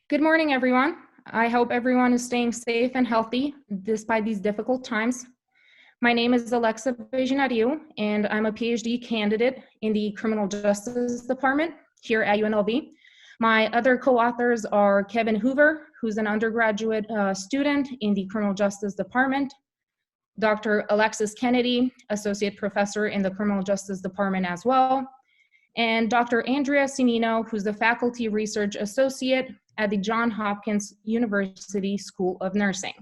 Good morning, everyone. I hope everyone is staying safe and healthy despite these difficult times. My name is Alexis Bejinariu, and I'm a Ph.D. candidate in the Criminal Justice Department here at UNLV. My other co-authors are Kevin Hoover, who's an undergraduate student in the Criminal Justice Department, Dr. Alexis Kennedy, Associate Professor in the Criminal Justice Department as well, and Dr. Andrea Cimino, who's the Faculty Research Associate at the Johns Hopkins University School of Nursing.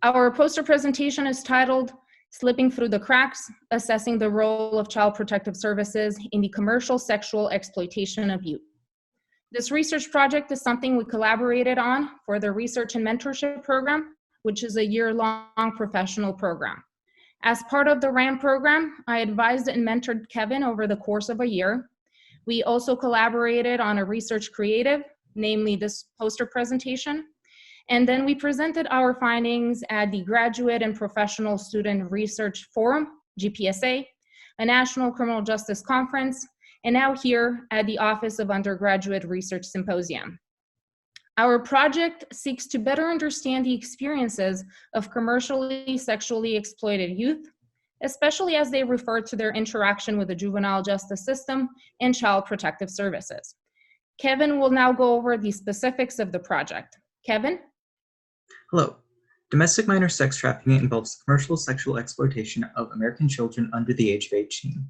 Our poster presentation is titled Slipping Through the Cracks, Assessing the Role of Child Protective Services in the Commercial Sexual Exploitation of Youth. This research project is something we collaborated on for the Research and Mentorship Program, which is a year-long professional program. As part of the RAM program, I advised and mentored Kevin over the course of a year. We also collaborated on a research creative, namely this poster presentation. And then we presented our findings at the Graduate and Professional Student Research Forum, GPSA, a national criminal justice conference, and now here at the Office of Undergraduate Research Symposium. Our project seeks to better understand the experiences of commercially sexually exploited youth, especially as they refer to their interaction with the juvenile justice system and child protective services. Kevin will now go over the specifics of the project. Kevin? Hello. Domestic minor sex trafficking involves the commercial sexual exploitation of American children under the age of 18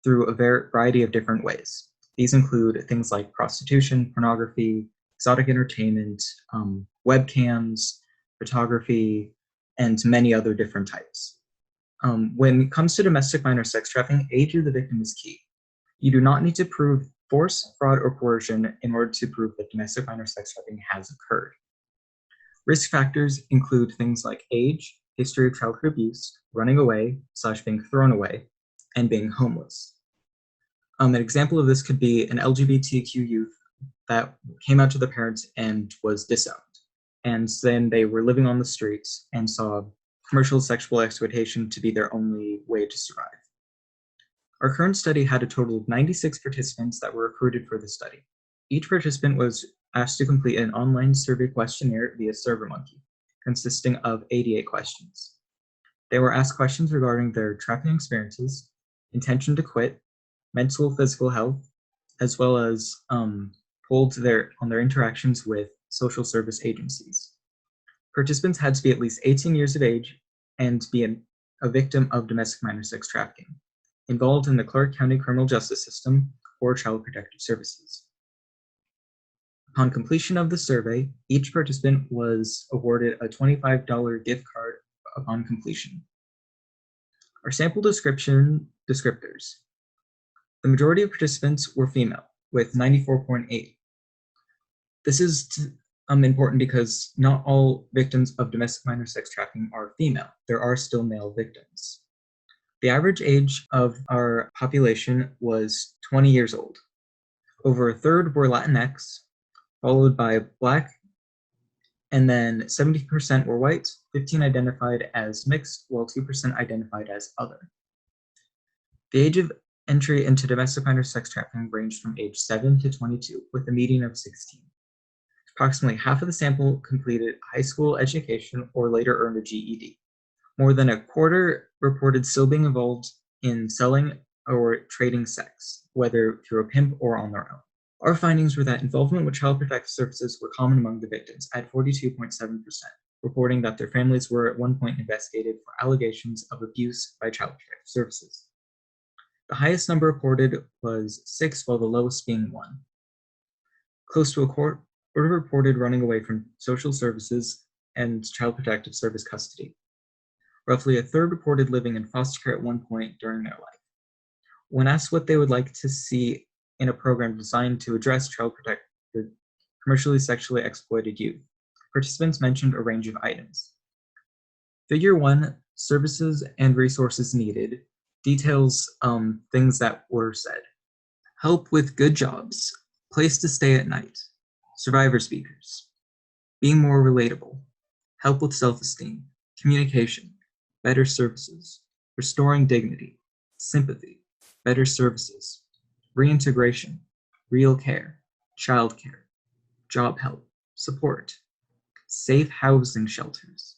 through a variety of different ways. These include things like prostitution, pornography, exotic entertainment, webcams, photography, and many other different types. When it comes to domestic minor sex trafficking, age of the victim is key. You do not need to prove force, fraud, or coercion in order to prove that domestic minor sex trafficking has occurred. Risk factors include things like age, history of childhood abuse, running away / being thrown away, and being homeless. An example of this could be an LGBTQ youth that came out to the parents and was disowned. And then they were living on the streets and saw commercial sexual exploitation to be their only way to survive. Our current study had a total of 96 participants that were recruited for the study. Each participant was asked to complete an online survey questionnaire via SurveyMonkey, consisting of 88 questions. They were asked questions regarding their trafficking experiences, intention to quit, mental, physical health, as well as polled on their interactions with social service agencies. Participants had to be at least 18 years of age and be a victim of domestic minor sex trafficking, involved in the Clark County criminal justice system or child protective services. Upon completion of the survey, each participant was awarded a $25 gift card upon completion. Our sample descriptors. The majority of participants were female, with 94.8. This is important because not all victims of domestic minor sex trafficking are female. There are still male victims. The average age of our population was 20 years old. Over a third were Latinx, followed by Black, and then 70% were white, 15% identified as mixed, while 2% identified as other. The age of entry into domestic minor sex trafficking ranged from age 7 to 22, with a median of 16. Approximately half of the sample completed high school education or later earned a GED. More than a quarter reported still being involved in selling or trading sex, whether through a pimp or on their own. Our findings were that involvement with child protective services were common among the victims at 42.7%, reporting that their families were at one point investigated for allegations of abuse by child protective services. The highest number reported was 6, while the lowest being 1. Close to a quarter reported running away from social services and child protective service custody. Roughly a third reported living in foster care at one point during their life. When asked what they would like to see in a program designed to address child protective, commercially sexually exploited youth, participants mentioned a range of items. Figure 1, services and resources needed, details things that were said. Help with good jobs, place to stay at night, survivor speakers, being more relatable, help with self-esteem, communication, better services, restoring dignity, sympathy, better services, reintegration, real care, childcare, job help, support, safe housing shelters,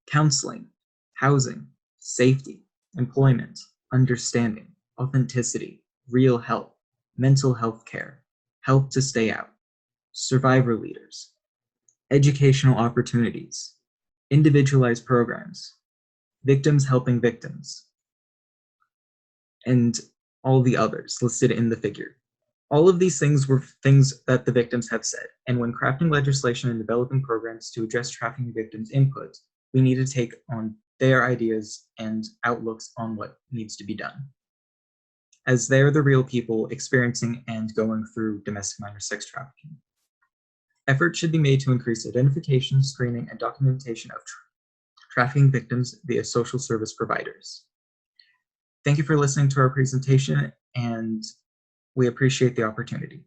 counseling, housing, safety, employment, understanding, authenticity, real help, mental health care, help to stay out, survivor leaders, educational opportunities, individualized programs, victims helping victims, and all the others listed in the figure. All of these things were things that the victims have said, and when crafting legislation and developing programs to address trafficking victims' input, we need to take on their ideas and outlooks on what needs to be done, as they're the real people experiencing and going through domestic minor sex trafficking. Efforts should be made to increase identification, screening, and documentation of trafficking victims via social service providers. Thank you for listening to our presentation, and we appreciate the opportunity.